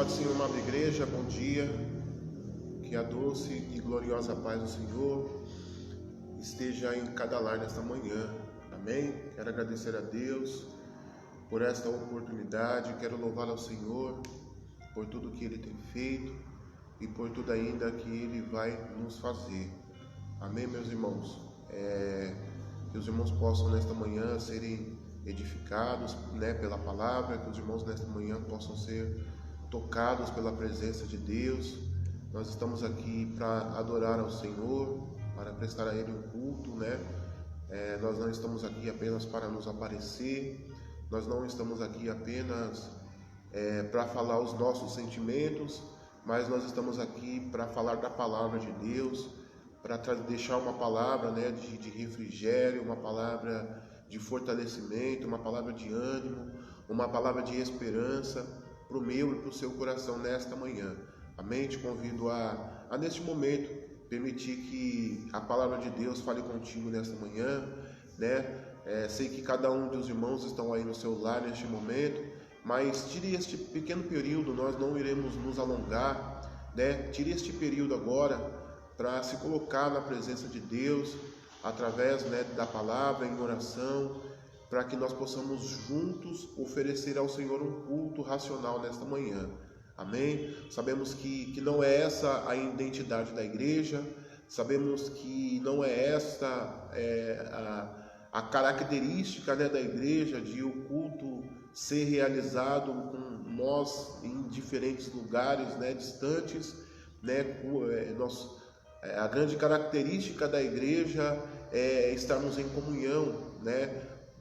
Pai do Senhor, amada igreja, bom dia. Que a doce e gloriosa paz do Senhor esteja em cada lar nesta manhã. Amém? Quero agradecer a Deus por esta oportunidade. Quero louvar ao Senhor por tudo que Ele tem feito e por tudo ainda que Ele vai nos fazer. Amém, meus irmãos? Que os irmãos possam nesta manhã serem edificados, pela palavra, que os irmãos nesta manhã possam ser tocados pela presença de Deus. Nós estamos aqui para adorar ao Senhor, para prestar a Ele um culto, nós não estamos aqui apenas para nos aparecer, nós não estamos aqui apenas para falar os nossos sentimentos, mas nós estamos aqui para falar da palavra de Deus, para deixar uma palavra de refrigério, uma palavra de fortalecimento, uma palavra de ânimo, uma palavra de esperança para o meu e para o seu coração nesta manhã. Amém? Te convido a neste momento, permitir que a palavra de Deus fale contigo nesta manhã, sei que cada um dos irmãos estão aí no seu lar neste momento, mas tire este pequeno período, nós não iremos nos alongar, Tire este período agora para se colocar na presença de Deus, através da palavra, em oração, para que nós possamos juntos oferecer ao Senhor um culto racional nesta manhã. Amém? Sabemos que não é essa a identidade da igreja, sabemos que não é esta a característica da igreja, de o culto ser realizado com nós em diferentes lugares distantes. A grande característica da igreja é estarmos em comunhão,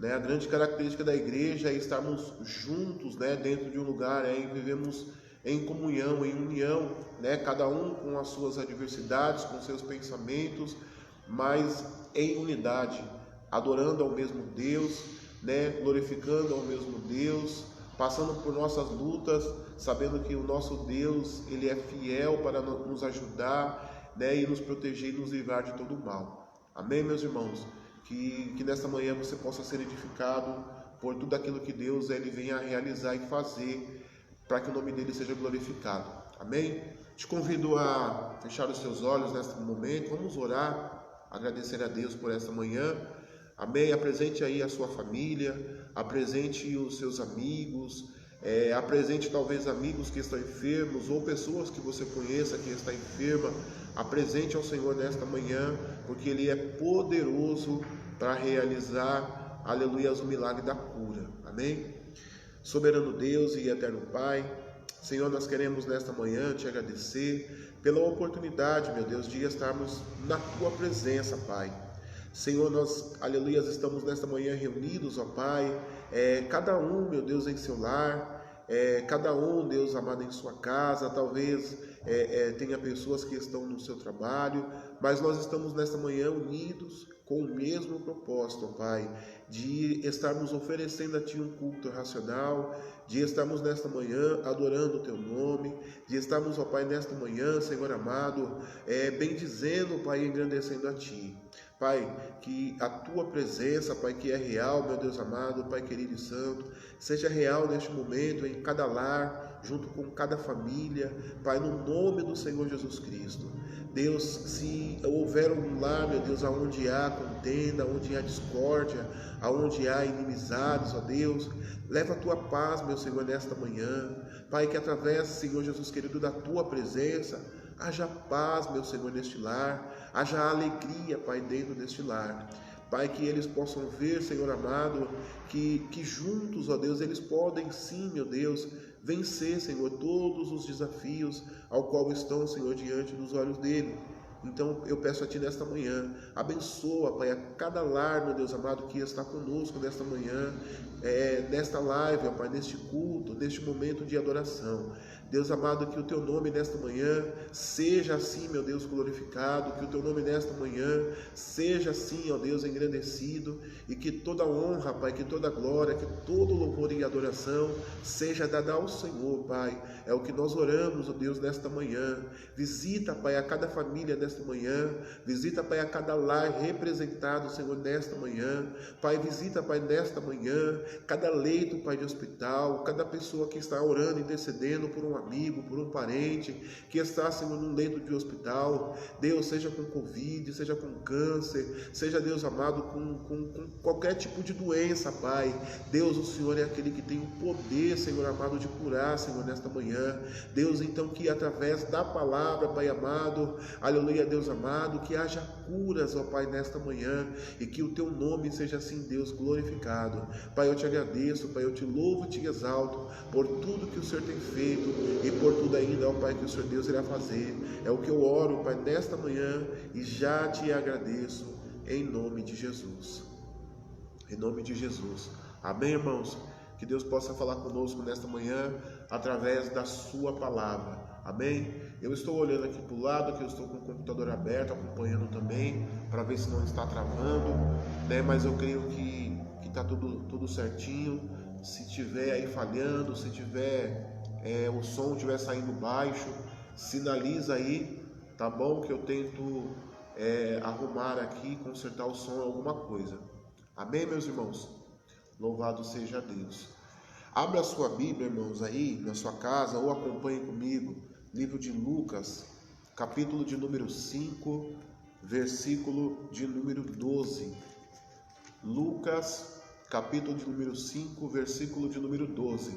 A grande característica da igreja é estarmos juntos, dentro de um lugar, vivemos em comunhão, em união, Cada um com as suas adversidades, com seus pensamentos, mas em unidade, adorando ao mesmo Deus, glorificando ao mesmo Deus, passando por nossas lutas, sabendo que o nosso Deus, Ele é fiel para nos ajudar, e nos proteger e nos livrar de todo o mal. Amém, meus irmãos? Que nesta manhã você possa ser edificado por tudo aquilo que Deus Ele vem a realizar e fazer, para que o nome dele seja glorificado. Amém? Te convido a fechar os seus olhos neste momento. Vamos orar, agradecer a Deus por esta manhã. Amém? Apresente aí a sua família, apresente os seus amigos, apresente talvez amigos que estão enfermos ou pessoas que você conheça que está enferma. Apresente ao Senhor nesta manhã, porque Ele é poderoso para realizar, aleluia, o milagre da cura. Amém? Soberano Deus e eterno Pai, Senhor, nós queremos nesta manhã te agradecer pela oportunidade, meu Deus, de estarmos na Tua presença, Pai. Senhor, nós, aleluia, estamos nesta manhã reunidos, ó Pai, cada um, meu Deus, em seu lar, cada um, Deus amado, em sua casa, talvez tenha pessoas que estão no seu trabalho, mas nós estamos nesta manhã unidos com o mesmo propósito, ó Pai, de estarmos oferecendo a Ti um culto racional, de estarmos nesta manhã adorando o Teu nome, de estarmos, ó Pai, nesta manhã, Senhor amado, bendizendo, Pai, engrandecendo a Ti. Pai, que a Tua presença, Pai, que é real, meu Deus amado, Pai querido e santo, seja real neste momento, em cada lar, junto com cada família, Pai, no nome do Senhor Jesus Cristo. Deus, se houver um lar, meu Deus, aonde há contenda, onde há discórdia, aonde há inimizades, ó Deus, leva a Tua paz, meu Senhor, nesta manhã. Pai, que através, Senhor Jesus querido, da Tua presença, haja paz, meu Senhor, neste lar, haja alegria, Pai, dentro deste lar. Pai, que eles possam ver, Senhor amado, que juntos, ó Deus, eles podem sim, meu Deus, vencer, Senhor, todos os desafios ao qual estão, Senhor, diante dos olhos dele. Então eu peço a Ti nesta manhã, abençoa, Pai, a cada lar, meu Deus amado, que está conosco nesta manhã, nesta live, ó Pai, neste culto, neste momento de adoração. Deus amado, que o Teu nome nesta manhã seja assim, meu Deus, glorificado, que o Teu nome nesta manhã seja assim, ó Deus, engrandecido, e que toda honra, Pai, que toda glória, que todo louvor e adoração seja dada ao Senhor, Pai. É o que nós oramos, ó Deus, nesta manhã. Visita, Pai, a cada família nesta manhã, visita, Pai, a cada lar representado, Senhor, nesta manhã. Pai, visita, Pai, nesta manhã, cada leito, Pai, de hospital, cada pessoa que está orando, intercedendo por uma amigo, por um parente que está, Senhor, num leito de hospital, Deus, seja com Covid, seja com câncer, seja, Deus amado, com qualquer tipo de doença, Pai. Deus, o Senhor é aquele que tem o poder, Senhor amado, de curar, Senhor, nesta manhã. Deus, então, que através da palavra, Pai amado, aleluia, Deus amado, que haja curas, ó Pai, nesta manhã, e que o Teu nome seja assim, Deus, glorificado. Pai, eu te agradeço, Pai, eu te louvo e te exalto por tudo que o Senhor tem feito e por tudo ainda, ó Pai, que o Senhor Deus irá fazer. É o que eu oro, Pai, nesta manhã, e já te agradeço em nome de Jesus. Em nome de Jesus. Amém, irmãos? Que Deus possa falar conosco nesta manhã através da sua palavra. Amém? Eu estou olhando aqui para o lado, que eu estou com o computador aberto, acompanhando também, para ver se não está travando, né? Mas eu creio que está tudo certinho. Se tiver aí falhando, se tiver o som estiver saindo baixo, sinaliza aí, tá bom? Que eu tento arrumar aqui, consertar o som, alguma coisa. Amém, meus irmãos? Louvado seja Deus. Abra a sua Bíblia, irmãos, aí na sua casa, ou acompanhe comigo, livro de Lucas, capítulo de número 5, versículo de número 12. Lucas, capítulo de número 5, versículo de número 12.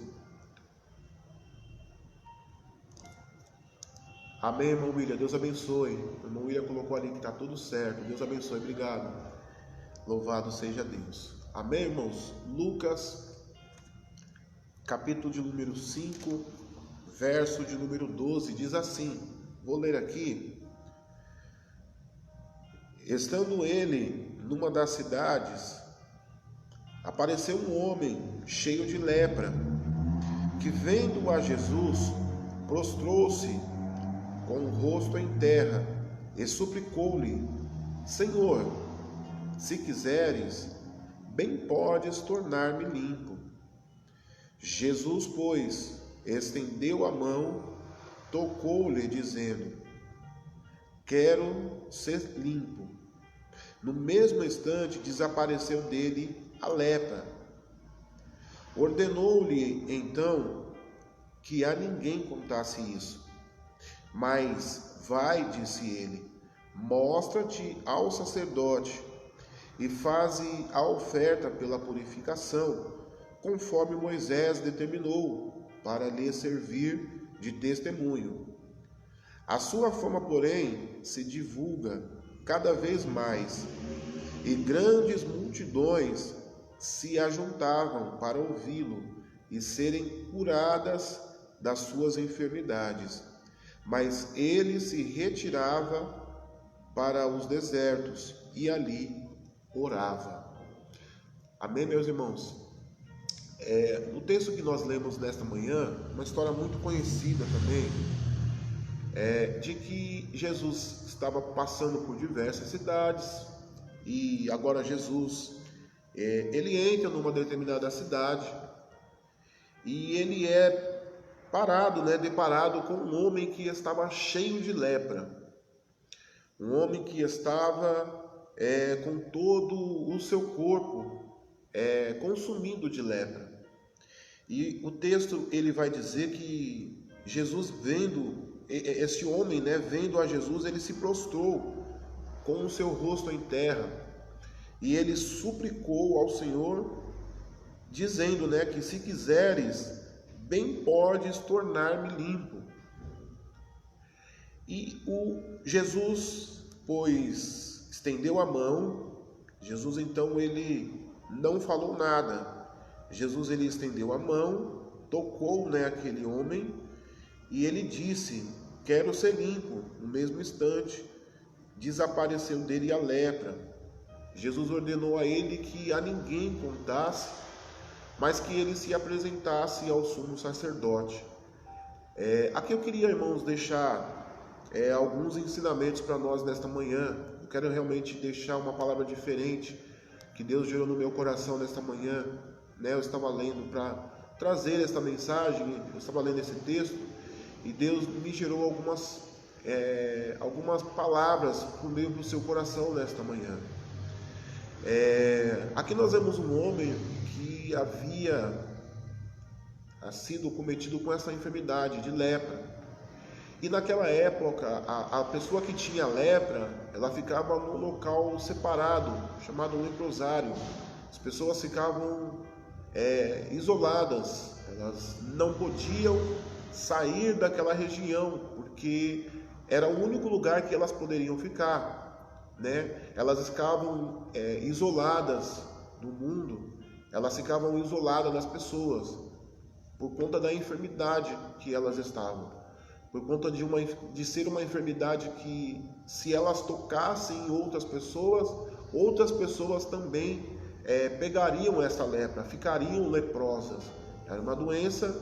Amém, irmão William? Deus abençoe. O irmão William colocou ali que está tudo certo. Deus abençoe, obrigado. Louvado seja Deus. Amém, irmãos? Lucas, capítulo de número 5, verso de número 12, diz assim, vou ler aqui. Estando ele numa das cidades, apareceu um homem cheio de lepra, que vendo a Jesus, prostrou-se com o rosto em terra e suplicou-lhe: Senhor, se quiseres, bem podes tornar-me limpo. Jesus, pois, estendeu a mão, tocou-lhe, dizendo: quero ser limpo. No mesmo instante desapareceu dele a lepra. Ordenou-lhe então que a ninguém contasse isso. Mas vai, disse ele, mostra-te ao sacerdote e faze a oferta pela purificação, conforme Moisés determinou, para lhe servir de testemunho. A sua fama, porém, se divulga cada vez mais, e grandes multidões se ajuntavam para ouvi-lo e serem curadas das suas enfermidades. Mas ele se retirava para os desertos e ali orava. Amém, meus irmãos? O texto que nós lemos nesta manhã, uma história muito conhecida também, de que Jesus estava passando por diversas cidades e agora Jesus, ele entra numa determinada cidade e ele é deparado com um homem que estava cheio de lepra, um homem que estava com todo o seu corpo consumindo de lepra. E o texto ele vai dizer que Jesus esse homem, vendo a Jesus, ele se prostrou com o seu rosto em terra e ele suplicou ao Senhor, dizendo, que se quiseres, bem podes tornar-me limpo. E Jesus, pois, estendeu a mão. Jesus, então, ele não falou nada. Jesus, ele estendeu a mão, tocou, aquele homem, e ele disse: quero ser limpo. No mesmo instante, desapareceu dele a lepra. Jesus ordenou a ele que a ninguém contasse, mas que ele se apresentasse ao sumo sacerdote. Aqui eu queria, irmãos, deixar alguns ensinamentos para nós nesta manhã. Eu quero realmente deixar uma palavra diferente que Deus gerou no meu coração nesta manhã. Eu estava lendo para trazer esta mensagem, eu estava lendo esse texto e Deus me gerou algumas palavras por meio do seu coração nesta manhã. Aqui nós vemos um homem que sido cometido com essa enfermidade de lepra. E naquela época, a pessoa que tinha lepra, ela ficava num local separado, chamado leprosário. As pessoas ficavam isoladas, elas não podiam sair daquela região, porque era o único lugar que elas poderiam ficar, né? Elas ficavam isoladas do mundo, elas ficavam isoladas das pessoas, por conta da enfermidade que elas estavam, por conta de ser uma enfermidade que, se elas tocassem em outras pessoas também pegariam essa lepra, ficariam leprosas. Era uma doença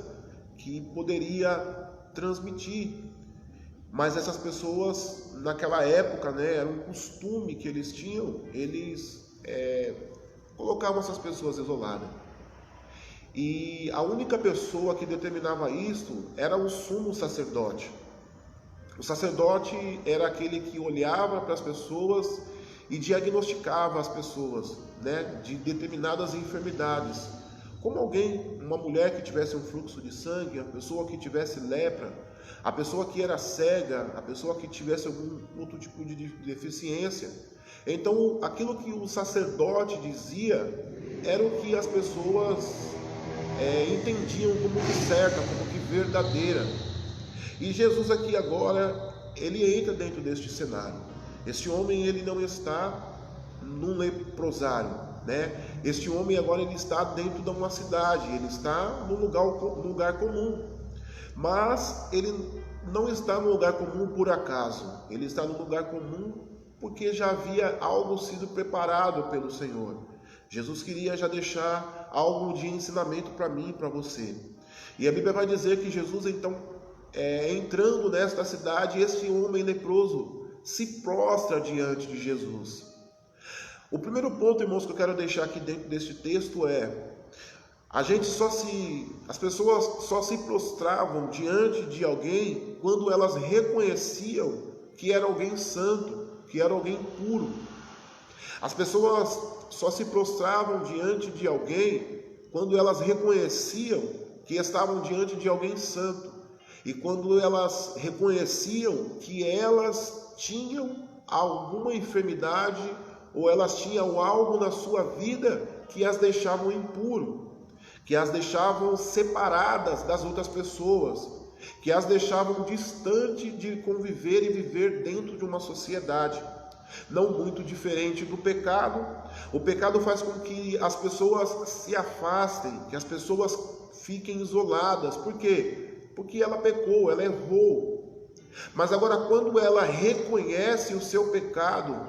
que poderia transmitir, mas essas pessoas naquela época, né, era um costume que eles tinham, eles colocavam essas pessoas isoladas. E a única pessoa que determinava isto era o sumo sacerdote. O sacerdote era aquele que olhava para as pessoas e diagnosticava as pessoas, né, de determinadas enfermidades. Como uma mulher que tivesse um fluxo de sangue, a pessoa que tivesse lepra, a pessoa que era cega, a pessoa que tivesse algum outro tipo de deficiência. Então, aquilo que o sacerdote dizia era o que as pessoas entendiam como que certa, como que verdadeira. E Jesus aqui agora, ele entra dentro deste cenário. Este homem, ele não está num leprosário, né? Este homem agora, ele está dentro de uma cidade, ele está num lugar comum. Mas ele não está no lugar comum por acaso, ele está no lugar comum porque já havia algo sido preparado pelo Senhor. Jesus queria já deixar algo de ensinamento para mim e para você. E a Bíblia vai dizer que Jesus, então, entrando nesta cidade, esse homem leproso se prostra diante de Jesus. O primeiro ponto, irmãos, que eu quero deixar aqui dentro deste texto as pessoas só se prostravam diante de alguém quando elas reconheciam que era alguém santo, que era alguém puro. As pessoas só se prostravam diante de alguém quando elas reconheciam que estavam diante de alguém santo, e quando elas reconheciam que elas tinham alguma enfermidade ou elas tinham algo na sua vida que as deixavam impuro, que as deixavam separadas das outras pessoas, que as deixavam distante de conviver e viver dentro de uma sociedade. Não muito diferente do pecado. O pecado faz com que as pessoas se afastem, que as pessoas fiquem isoladas. Por quê? Porque ela pecou, ela errou. Mas agora, quando ela reconhece o seu pecado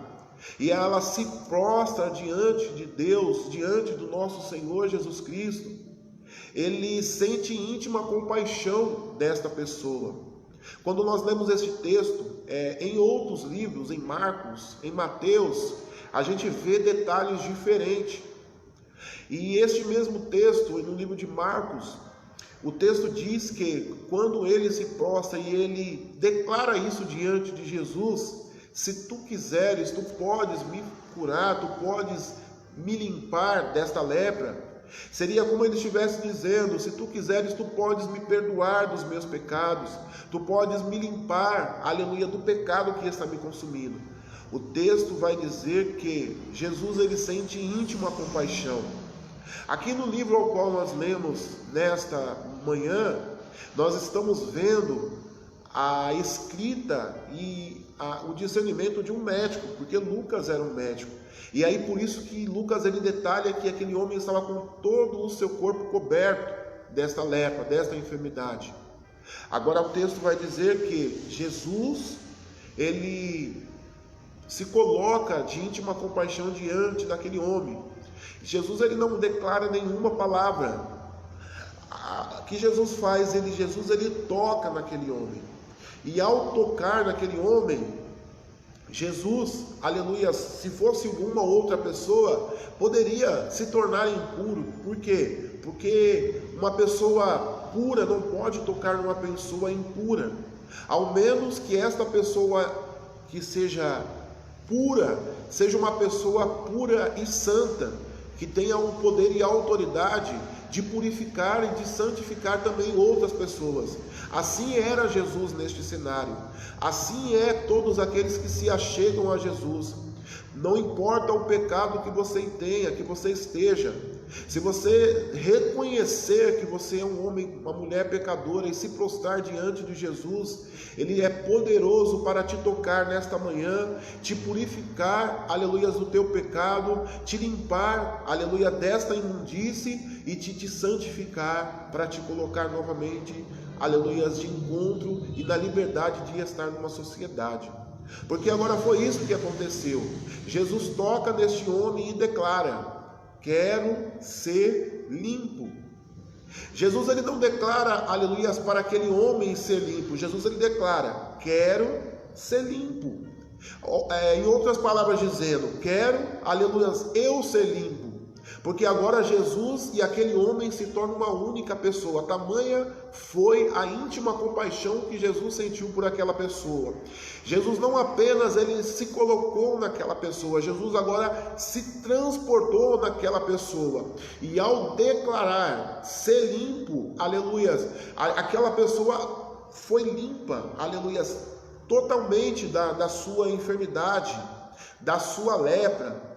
e ela se prostra diante de Deus, diante do nosso Senhor Jesus Cristo, ele sente íntima compaixão desta pessoa. Quando nós lemos este texto, em outros livros, em Marcos, em Mateus, a gente vê detalhes diferentes. E este mesmo texto, no livro de Marcos, o texto diz que quando ele se prostra e ele declara isso diante de Jesus: se tu quiseres, tu podes me curar, tu podes me limpar desta lepra. Seria como ele estivesse dizendo: se tu quiseres, tu podes me perdoar dos meus pecados, tu podes me limpar, aleluia, do pecado que está me consumindo. O texto vai dizer que Jesus, ele sente íntima compaixão. Aqui no livro ao qual nós lemos nesta manhã, nós estamos vendo a escrita e o discernimento de um médico, porque Lucas era um médico. E aí por isso que Lucas, ele detalha que aquele homem estava com todo o seu corpo coberto desta lepra, desta enfermidade. Agora o texto vai dizer que Jesus, ele se coloca de íntima compaixão diante daquele homem. Jesus, ele não declara nenhuma palavra. O que Jesus faz? Jesus toca naquele homem. E ao tocar naquele homem, Jesus, aleluia, se fosse alguma outra pessoa, poderia se tornar impuro. Por quê? Porque uma pessoa pura não pode tocar numa pessoa impura. Ao menos que esta pessoa que seja pura, seja uma pessoa pura e santa, que tenha o poder e a autoridade de purificar e de santificar também outras pessoas. Assim era Jesus neste cenário. Assim é todos aqueles que se achegam a Jesus. Não importa o pecado que você tenha, que você esteja. Se você reconhecer que você é um homem, uma mulher pecadora e se prostrar diante de Jesus, Ele é poderoso para te tocar nesta manhã, te purificar, aleluia, do teu pecado, te limpar, aleluia, desta imundície e te santificar para te colocar novamente, aleluia, de encontro e na liberdade de estar numa sociedade. Porque agora foi isso que aconteceu. Jesus toca neste homem e declara: quero ser limpo. Jesus ele não declara, aleluia, para aquele homem ser limpo. Jesus ele declara: quero ser limpo. Em outras palavras dizendo, quero, aleluia, eu ser limpo. Porque agora Jesus e aquele homem se tornam uma única pessoa. Tamanha foi a íntima compaixão que Jesus sentiu por aquela pessoa. Jesus não apenas ele se colocou naquela pessoa, Jesus agora se transportou naquela pessoa. E ao declarar ser limpo, aleluias, aquela pessoa foi limpa, aleluias, totalmente da sua enfermidade, da sua lepra.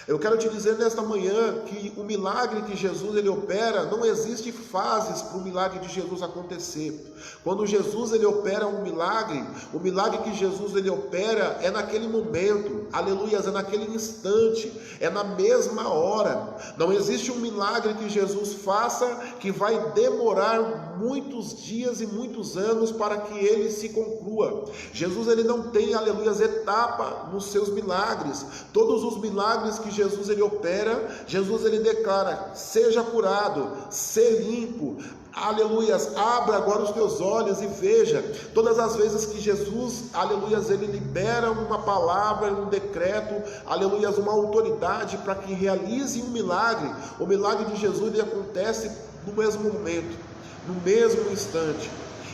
Eu quero te dizer nesta manhã que o milagre que Jesus ele opera, não existe fases para o milagre de Jesus acontecer. Quando Jesus ele opera o milagre que Jesus ele opera é naquele momento, aleluia, é naquele instante, é na mesma hora. Não existe um milagre que Jesus faça que vai demorar muitos dias e muitos anos para que ele se conclua. Jesus ele não tem, aleluia, etapa nos seus milagres. Todos os milagres que Jesus ele opera, Jesus ele declara: seja curado, ser limpo, aleluias, abra agora os teus olhos e veja. Todas as vezes que Jesus, aleluias, ele libera uma palavra, um decreto, aleluias, uma autoridade para que realize um milagre, o milagre de Jesus ele acontece no mesmo momento, no mesmo instante.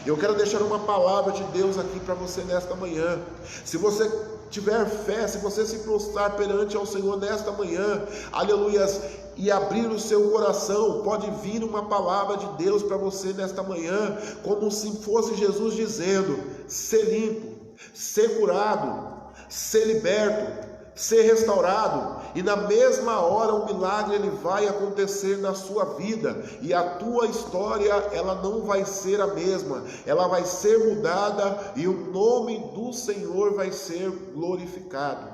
Eu quero deixar uma palavra de Deus aqui para você nesta manhã. Se você tiver fé, se você se prostrar perante ao Senhor nesta manhã, aleluias, e abrir o seu coração, pode vir uma palavra de Deus para você nesta manhã, como se fosse Jesus dizendo: ser limpo, ser curado, ser liberto, ser restaurado, e na mesma hora o milagre ele vai acontecer na sua vida, e a tua história ela não vai ser a mesma, ela vai ser mudada, e o nome do Senhor vai ser glorificado.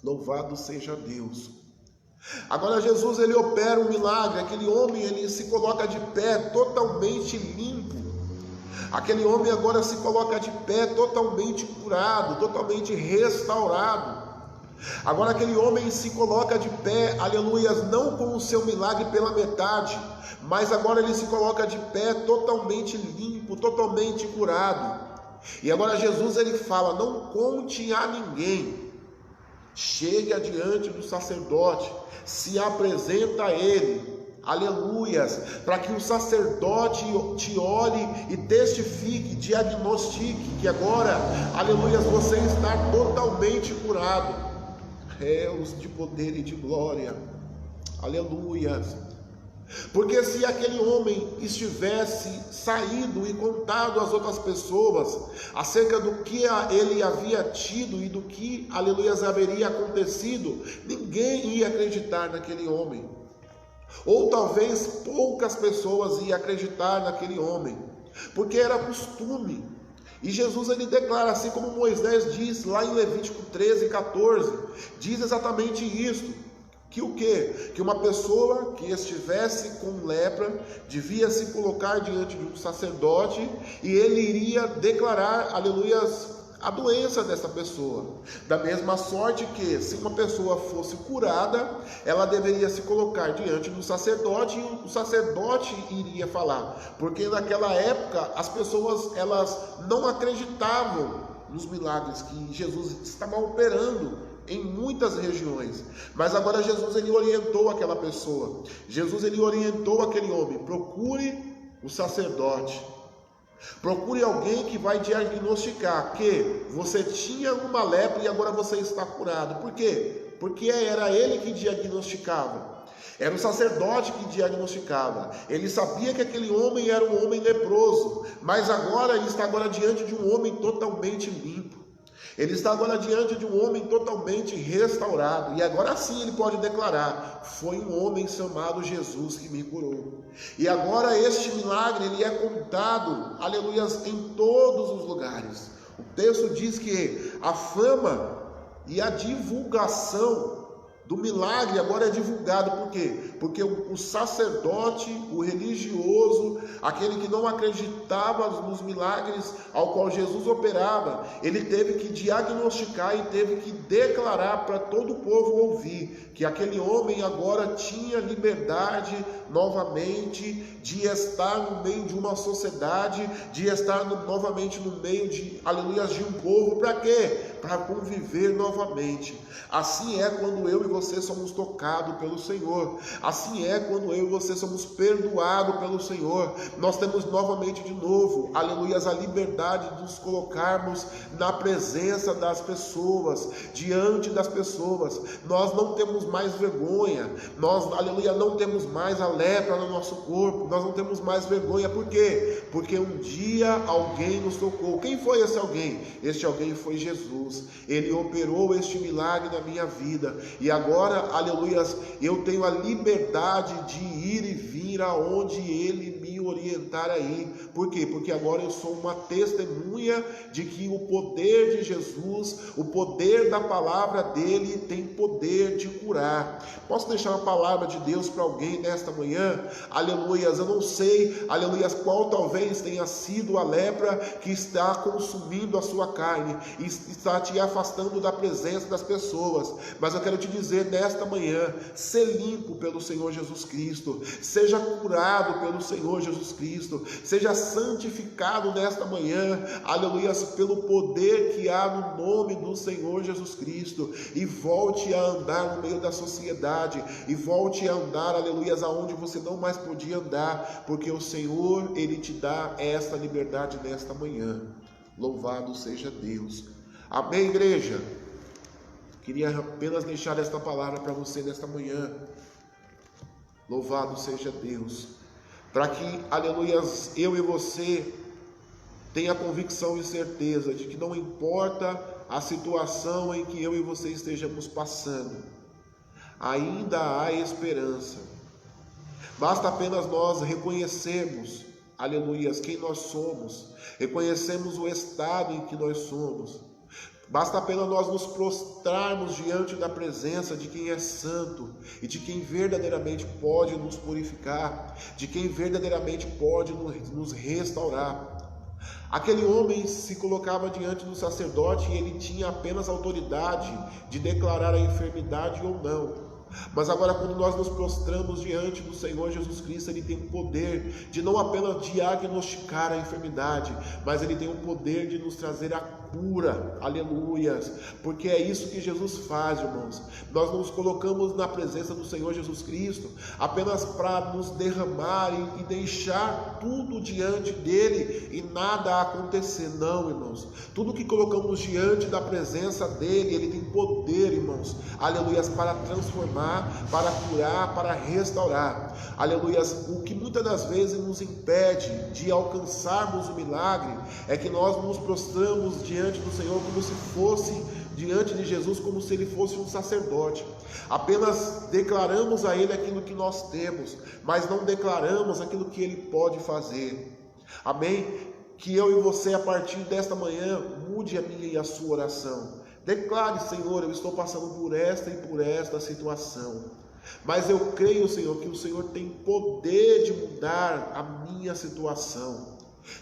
Louvado seja Deus. Agora Jesus ele opera um milagre, aquele homem ele se coloca de pé totalmente limpo. Aquele homem agora se coloca de pé totalmente curado, totalmente restaurado. Agora aquele homem se coloca de pé, aleluias, não com o seu milagre pela metade, mas agora ele se coloca de pé totalmente limpo, totalmente curado. E agora Jesus ele fala: não conte a ninguém, chegue adiante do sacerdote, se apresenta a ele, aleluias, para que o sacerdote te olhe e testifique, diagnostique que agora, aleluias, você está totalmente curado. Réus de poder e de glória, aleluias. Porque se aquele homem estivesse saído e contado às outras pessoas acerca do que ele havia tido e do que, aleluias, haveria acontecido, ninguém ia acreditar naquele homem. Ou talvez poucas pessoas iam acreditar naquele homem, porque era costume. E Jesus ele declara, assim como Moisés diz lá em Levítico 13:14, diz exatamente isso, que o quê? Que uma pessoa que estivesse com lepra devia se colocar diante de um sacerdote e ele iria declarar, aleluias, a doença dessa pessoa. Da mesma sorte que, se uma pessoa fosse curada, ela deveria se colocar diante do sacerdote e o sacerdote iria falar. Porque naquela época as pessoas elas não acreditavam nos milagres que Jesus estava operando em muitas regiões. Mas agora Jesus ele orientou aquela pessoa. Jesus ele orientou aquele homem: procure o sacerdote. Procure alguém que vai diagnosticar que você tinha uma lepra e agora você está curado. Por quê? Porque era ele que diagnosticava. Era o sacerdote que diagnosticava. Ele sabia que aquele homem era um homem leproso, mas agora ele está agora diante de um homem totalmente limpo. Ele está agora diante de um homem totalmente restaurado. E agora sim ele pode declarar: foi um homem chamado Jesus que me curou. E agora este milagre ele é contado, aleluias, em todos os lugares. O texto diz que a fama e a divulgação do milagre agora é divulgado. Por quê? Porque o sacerdote, o religioso, aquele que não acreditava nos milagres ao qual Jesus operava, ele teve que diagnosticar e teve que declarar para todo o povo ouvir que aquele homem agora tinha liberdade novamente de estar no meio de uma sociedade, de estar novamente no meio de, aleluia, de um povo. Para quê? Para conviver novamente. Assim é quando eu e você somos tocados pelo Senhor. Assim é quando eu e você somos perdoados pelo Senhor. Nós temos novamente de novo, aleluia, a liberdade de nos colocarmos na presença das pessoas, diante das pessoas. Nós não temos mais vergonha. Nós, aleluia, não temos mais a lepra no nosso corpo. Nós não temos mais vergonha. Por quê? Porque um dia alguém nos tocou. Quem foi esse alguém? Este alguém foi Jesus. Ele operou este milagre na minha vida. E agora, aleluia, eu tenho a liberdade de ir e vir aonde Ele me orientar a ir. Por quê? Porque agora eu sou uma testemunha de que o poder de Jesus, o poder da palavra dele tem poder de curar. Posso deixar uma palavra de Deus para alguém nesta manhã? Aleluias, eu não sei, aleluias, qual talvez tenha sido a lepra que está consumindo a sua carne e está te afastando da presença das pessoas, mas eu quero te dizer nesta manhã: ser limpo pelo Senhor Jesus Cristo, seja curado pelo Senhor Jesus Cristo, seja santificado nesta manhã, aleluias, pelo poder que há no nome do Senhor Jesus Cristo, e volte a andar no meio da sociedade, e volte a andar, aleluias, aonde você não mais podia andar, porque o Senhor, Ele te dá esta liberdade nesta manhã. Louvado seja Deus. Amém, igreja? Queria apenas deixar esta palavra para você nesta manhã. Louvado seja Deus. Para que, aleluias, eu e você tenha convicção e certeza de que não importa a situação em que eu e você estejamos passando, ainda há esperança. Basta apenas nós reconhecermos, aleluias, quem nós somos, reconhecemos o estado em que nós somos. Basta apenas nós nos prostrarmos diante da presença de quem é santo e de quem verdadeiramente pode nos purificar, de quem verdadeiramente pode nos restaurar. Aquele homem se colocava diante do sacerdote e ele tinha apenas autoridade de declarar a enfermidade ou não. Mas agora, quando nós nos prostramos diante do Senhor Jesus Cristo, Ele tem o poder de não apenas diagnosticar a enfermidade, mas Ele tem o poder de nos trazer a cura, aleluias, porque é isso que Jesus faz, irmãos. Nós não nos colocamos na presença do Senhor Jesus Cristo apenas para nos derramar e deixar tudo diante dEle e nada acontecer, não, irmãos. Tudo que colocamos diante da presença dEle, Ele tem poder, irmãos, aleluias, para transformar, para curar, para restaurar, aleluias. O que muitas das vezes nos impede de alcançarmos o milagre é que nós nos prostramos diante do Senhor como se fosse diante de Jesus, como se Ele fosse um sacerdote. Apenas declaramos a Ele aquilo que nós temos, mas não declaramos aquilo que Ele pode fazer. Amém? Que eu e você, a partir desta manhã, mude a minha e a sua oração. Declare: Senhor, eu estou passando por esta e por esta situação, mas eu creio, Senhor, que o Senhor tem poder de mudar a minha situação.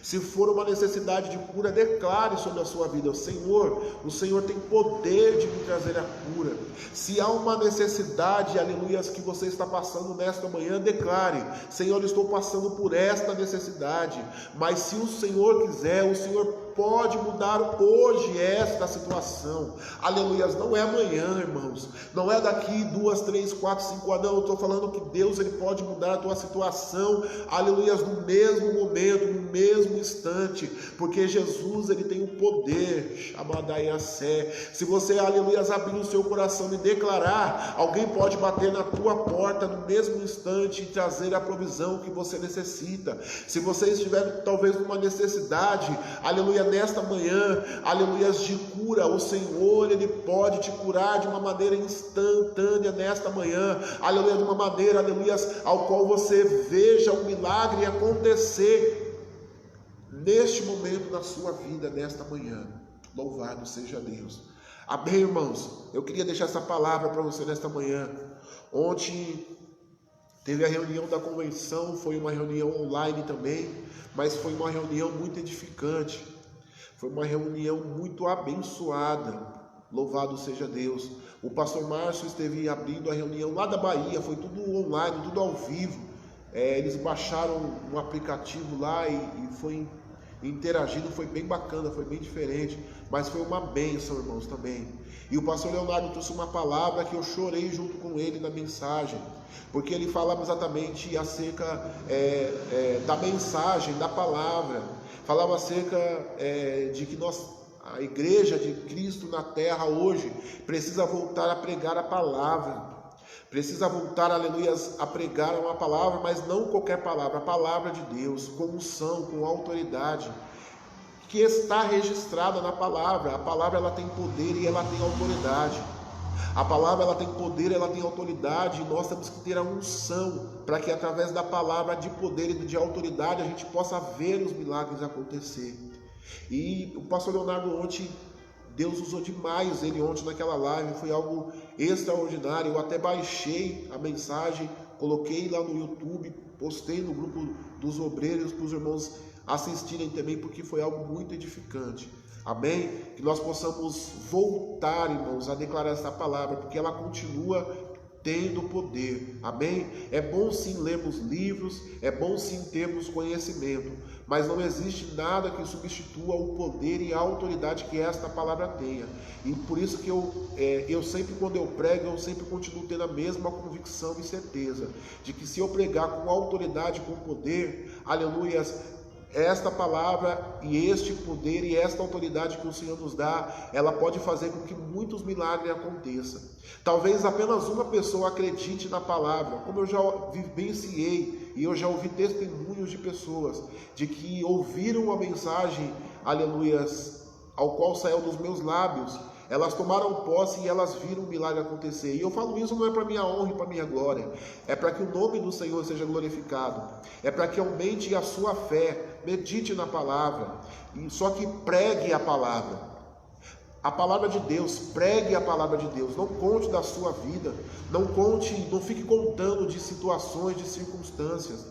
Se for uma necessidade de cura, declare sobre a sua vida: Senhor, o Senhor tem poder de me trazer a cura. Se há uma necessidade, aleluias, que você está passando nesta manhã, declare: Senhor, eu estou passando por esta necessidade, mas se o Senhor quiser, o Senhor pode mudar hoje esta situação, aleluias. Não é amanhã, irmãos, não é daqui 2, 3, 4, 5 anos, não. Eu estou falando que Deus, Ele pode mudar a tua situação, aleluias, no mesmo momento, no mesmo instante, porque Jesus, Ele tem o poder, Shamadaiassé. Se você, aleluia, abrir o seu coração e declarar, alguém pode bater na tua porta no mesmo instante e trazer a provisão que você necessita. Se você estiver talvez numa necessidade, aleluia, nesta manhã, aleluia, de cura, o Senhor, Ele pode te curar de uma maneira instantânea nesta manhã, aleluia, de uma maneira, aleluia, ao qual você veja um milagre acontecer neste momento da sua vida, nesta manhã. Louvado seja Deus. Amém, irmãos? Eu queria deixar essa palavra para você nesta manhã. Ontem teve a reunião da convenção, foi uma reunião online também, mas foi uma reunião muito edificante. Foi uma reunião muito abençoada. Louvado seja Deus. O pastor Márcio esteve abrindo a reunião lá da Bahia, foi tudo online, tudo ao vivo. Eles baixaram um aplicativo lá e foi interagindo, foi bem bacana, foi bem diferente, mas foi uma bênção, irmãos, também. E o pastor Leonardo trouxe uma palavra que eu chorei junto com ele na mensagem, porque ele falava exatamente acerca da mensagem, da palavra, falava acerca de que a igreja de Cristo na terra hoje precisa voltar a pregar a palavra. Precisa voltar, aleluia, a pregar uma palavra, mas não qualquer palavra, a palavra de Deus, com unção, com autoridade, que está registrada na palavra. A palavra, ela tem poder e ela tem autoridade. A palavra, ela tem poder, ela tem autoridade, e nós temos que ter a unção, para que através da palavra de poder e de autoridade, a gente possa ver os milagres acontecer. E o pastor Leonardo ontem, Deus usou demais ele ontem naquela live, foi algo extraordinário. Eu até baixei a mensagem, coloquei lá no YouTube, postei no grupo dos obreiros para os irmãos assistirem também, porque foi algo muito edificante. Amém? Que nós possamos voltar, irmãos, a declarar essa palavra, porque ela continua tendo poder. Amém? É bom sim lermos livros, é bom sim termos conhecimento, mas não existe nada que substitua o poder e a autoridade que esta palavra tenha. E por isso que eu sempre, quando eu prego, eu sempre continuo tendo a mesma convicção e certeza de que se eu pregar com autoridade, com poder, aleluias, esta palavra e este poder e esta autoridade que o Senhor nos dá, ela pode fazer com que muitos milagres aconteçam. Talvez apenas uma pessoa acredite na palavra, como eu já vivenciei e eu já ouvi testemunhos de pessoas de que ouviram a mensagem, aleluias, ao qual saiu dos meus lábios. Elas tomaram posse e elas viram o milagre acontecer. E eu falo isso não é para minha honra e para minha glória, é para que o nome do Senhor seja glorificado, é para que aumente a sua fé. Medite na palavra, só que pregue a palavra de Deus, pregue a palavra de Deus. Não conte da sua vida, não fique contando de situações, de circunstâncias.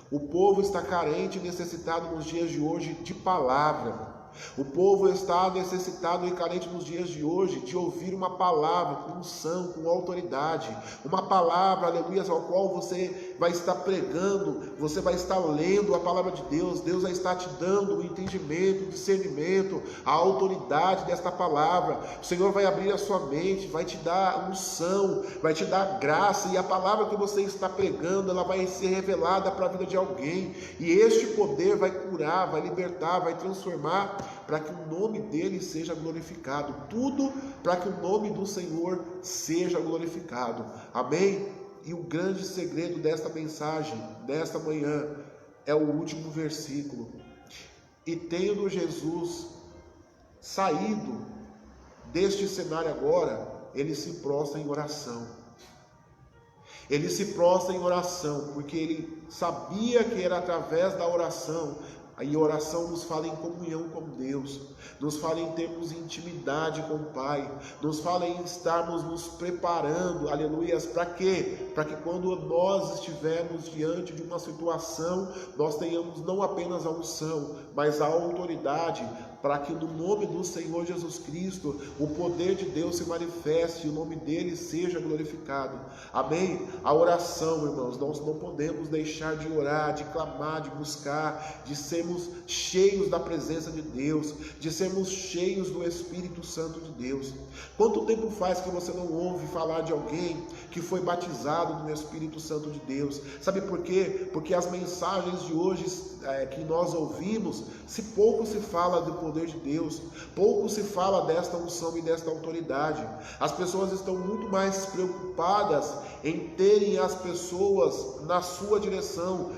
O povo está carente e necessitado nos dias de hoje de palavra. O povo está necessitado e carente nos dias de hoje de ouvir uma palavra com unção, com autoridade, uma palavra, aleluia, ao qual você vai estar pregando, você vai estar lendo a palavra de Deus, Deus vai estar te dando o entendimento, o discernimento, a autoridade desta palavra. O Senhor vai abrir a sua mente, vai te dar unção, vai te dar graça, e a palavra que você está pregando, ela vai ser revelada para a vida de alguém, e este poder vai curar, vai libertar, vai transformar, para que o nome dele seja glorificado. Tudo para que o nome do Senhor seja glorificado. Amém? E o grande segredo desta mensagem, desta manhã, é o último versículo. E tendo Jesus saído deste cenário agora, ele se prostra em oração. Ele se prostra em oração, porque ele sabia que era através da oração. A oração nos fala em comunhão com Deus, nos fala em termos de intimidade com o Pai, nos fala em estarmos nos preparando, aleluias, para quê? Para que quando nós estivermos diante de uma situação, nós tenhamos não apenas a unção, mas a autoridade, para que no nome do Senhor Jesus Cristo, o poder de Deus se manifeste e o nome dele seja glorificado. Amém? A oração, irmãos, nós não podemos deixar de orar, de clamar, de buscar, de sermos cheios da presença de Deus, de sermos cheios do Espírito Santo de Deus. Quanto tempo faz que você não ouve falar de alguém que foi batizado no Espírito Santo de Deus? Sabe por quê? Porque as mensagens de hoje que nós ouvimos, se pouco se fala do poder poder de Deus. Pouco se fala desta unção e desta autoridade. As pessoas estão muito mais preocupadas em terem as pessoas na sua direção,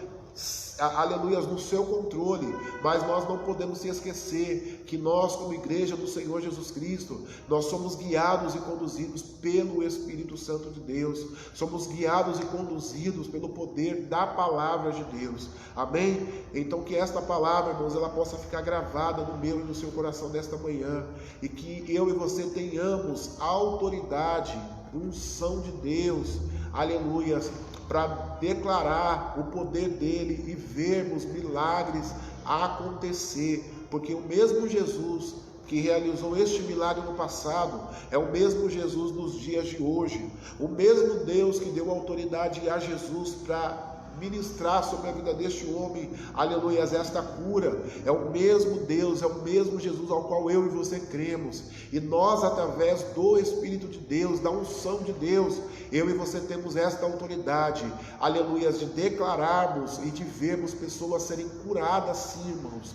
aleluias, no seu controle, mas nós não podemos se esquecer que nós, como igreja do Senhor Jesus Cristo, nós somos guiados e conduzidos pelo Espírito Santo de Deus, somos guiados e conduzidos pelo poder da palavra de Deus, amém? Então que esta palavra, irmãos, ela possa ficar gravada no meu e no seu coração nesta manhã, e que eu e você tenhamos a autoridade, unção de Deus, aleluias, para declarar o poder dele e vermos milagres acontecer, porque o mesmo Jesus que realizou este milagre no passado é o mesmo Jesus nos dias de hoje, o mesmo Deus que deu autoridade a Jesus para ministrar sobre a vida deste homem, aleluias, esta cura, é o mesmo Deus, é o mesmo Jesus ao qual eu e você cremos, e nós, através do Espírito de Deus, da unção de Deus, eu e você temos esta autoridade, aleluias, de declararmos e de vermos pessoas serem curadas, sim, irmãos.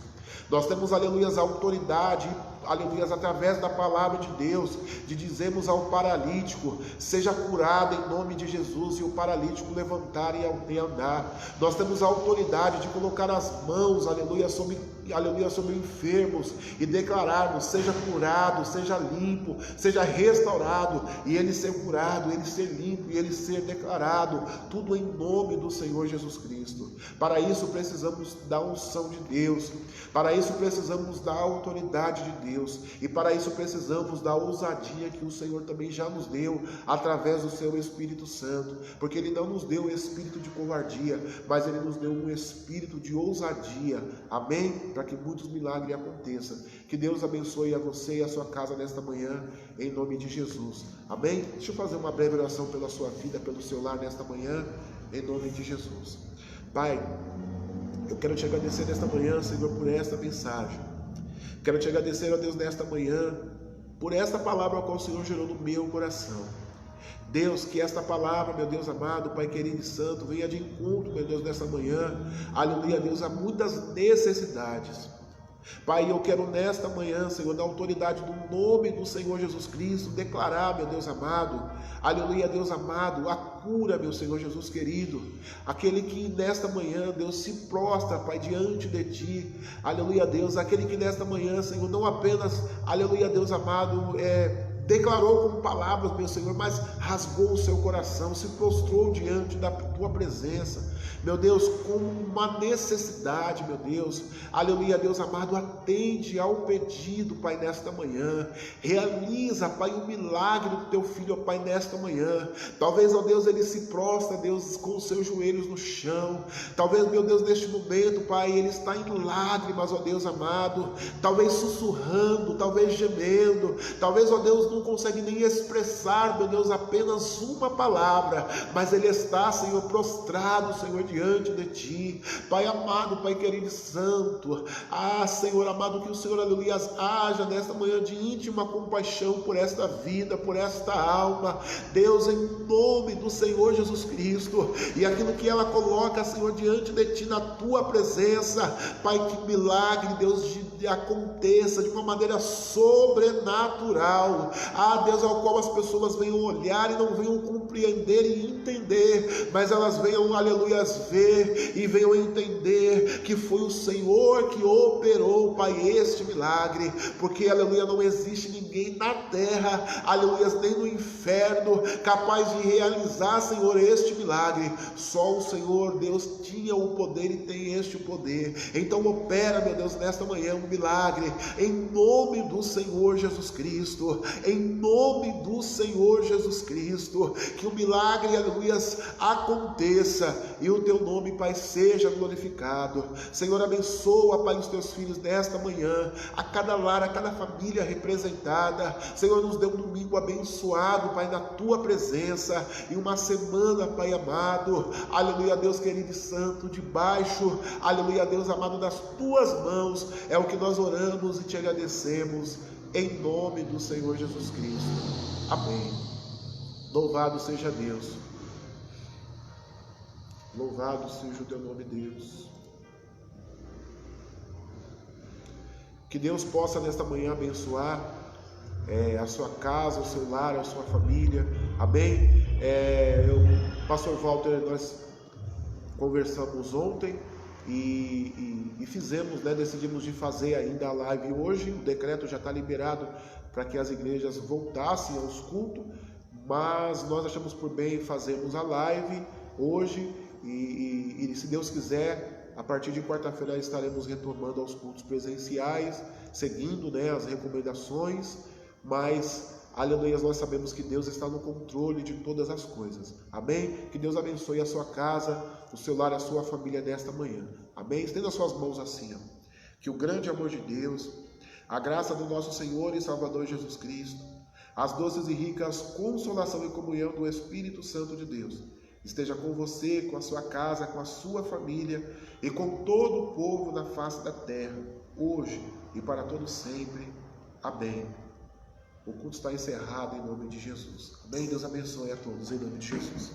Nós temos, aleluias, a autoridade, aleluias, através da palavra de Deus, de dizermos ao paralítico, seja curado em nome de Jesus, e o paralítico levantar e andar. Nós temos a autoridade de colocar as mãos, aleluia, sobre enfermos e declararmos, seja curado, seja limpo, seja restaurado, e ele ser curado, ele ser limpo, e ele ser declarado, tudo em nome do Senhor Jesus Cristo. Para isso precisamos da unção de Deus, para isso precisamos da autoridade de Deus, e para isso precisamos da ousadia que o Senhor também já nos deu, através do seu Espírito Santo, porque ele não nos deu um espírito de covardia, mas ele nos deu um espírito de ousadia, amém? Para que muitos milagres aconteçam. Que Deus abençoe a você e a sua casa nesta manhã, em nome de Jesus, amém? Deixa eu fazer uma breve oração pela sua vida, pelo seu lar nesta manhã, em nome de Jesus. Pai, eu quero te agradecer nesta manhã, Senhor, por esta mensagem. Quero te agradecer, ó Deus, nesta manhã, por esta palavra a qual o Senhor gerou no meu coração. Deus, que esta palavra, meu Deus amado, Pai querido e santo, venha de encontro, meu Deus, nesta manhã, aleluia, Deus, há muitas necessidades. Pai, eu quero nesta manhã, Senhor, na autoridade do nome do Senhor Jesus Cristo, declarar, meu Deus amado, aleluia, Deus amado, a cura, meu Senhor Jesus querido, aquele que nesta manhã, Deus, se prostra, Pai, diante de Ti, aleluia, Deus, aquele que nesta manhã, Senhor, não apenas, aleluia, Deus amado, declarou com palavras, meu Senhor, mas rasgou o seu coração, se prostrou diante da Tua presença, meu Deus, com uma necessidade, meu Deus, aleluia, Deus amado, atende ao pedido, Pai, nesta manhã, realiza, Pai, o milagre do Teu Filho, ó Pai, nesta manhã, talvez, ó Deus, ele se prostra, Deus, com os seus joelhos no chão, talvez, meu Deus, neste momento, Pai, ele está em lágrimas, ó Deus amado, talvez sussurrando, talvez gemendo, talvez, ó Deus, não consegue nem expressar, meu Deus, apenas uma palavra, mas ele está, Senhor, prostrado, Senhor, diante de Ti, Pai amado, Pai querido e santo, Senhor amado, que o Senhor, aleluia, haja nesta manhã de íntima compaixão por esta vida, por esta alma, Deus, em nome do Senhor Jesus Cristo, e aquilo que ela coloca, Senhor, diante de Ti, na Tua presença, Pai, que milagre, Deus, aconteça de uma maneira sobrenatural, Deus, ao qual as pessoas venham olhar e não venham compreender e entender, mas elas venham, aleluia, ver e venham entender que foi o Senhor que operou, Pai, este milagre, porque, aleluia, não existe ninguém na terra, aleluia, nem no inferno, capaz de realizar, Senhor, este milagre. Só o Senhor, Deus, tinha o poder e tem este poder. Então opera, meu Deus, nesta manhã um milagre, em nome do Senhor Jesus Cristo, em nome do Senhor Jesus Cristo, que o milagre, aleluia, aconteça, e o Teu nome, Pai, seja glorificado. Senhor, abençoa, Pai, os Teus filhos nesta manhã, a cada lar, a cada família representada. Senhor, nos dê um domingo abençoado, Pai, na Tua presença, e uma semana, Pai amado, aleluia, Deus querido e santo, debaixo, aleluia, Deus amado, das Tuas mãos, é o que nós oramos e Te agradecemos, em nome do Senhor Jesus Cristo, amém. Louvado seja Deus, louvado seja o Teu nome, Deus. Que Deus possa nesta manhã abençoar a sua casa, o seu lar, a sua família. Amém? Pastor Walter, nós conversamos ontem e fizemos, né, decidimos de fazer ainda a live hoje. O decreto já está liberado para que as igrejas voltassem aos cultos, mas nós achamos por bem fazermos a live hoje e se Deus quiser, a partir de quarta-feira estaremos retomando aos cultos presenciais, seguindo, né, as recomendações, mas aleluia, nós sabemos que Deus está no controle de todas as coisas. Amém? Que Deus abençoe a sua casa, o seu lar, a sua família nesta manhã. Amém? Estenda as suas mãos assim, ó. Que o grande amor de Deus, a graça do nosso Senhor e Salvador Jesus Cristo, as doces e ricas consolação e comunhão do Espírito Santo de Deus esteja com você, com a sua casa, com a sua família e com todo o povo da face da terra, hoje e para todo sempre. Amém. O culto está encerrado em nome de Jesus. Amém? Deus abençoe a todos em nome de Jesus.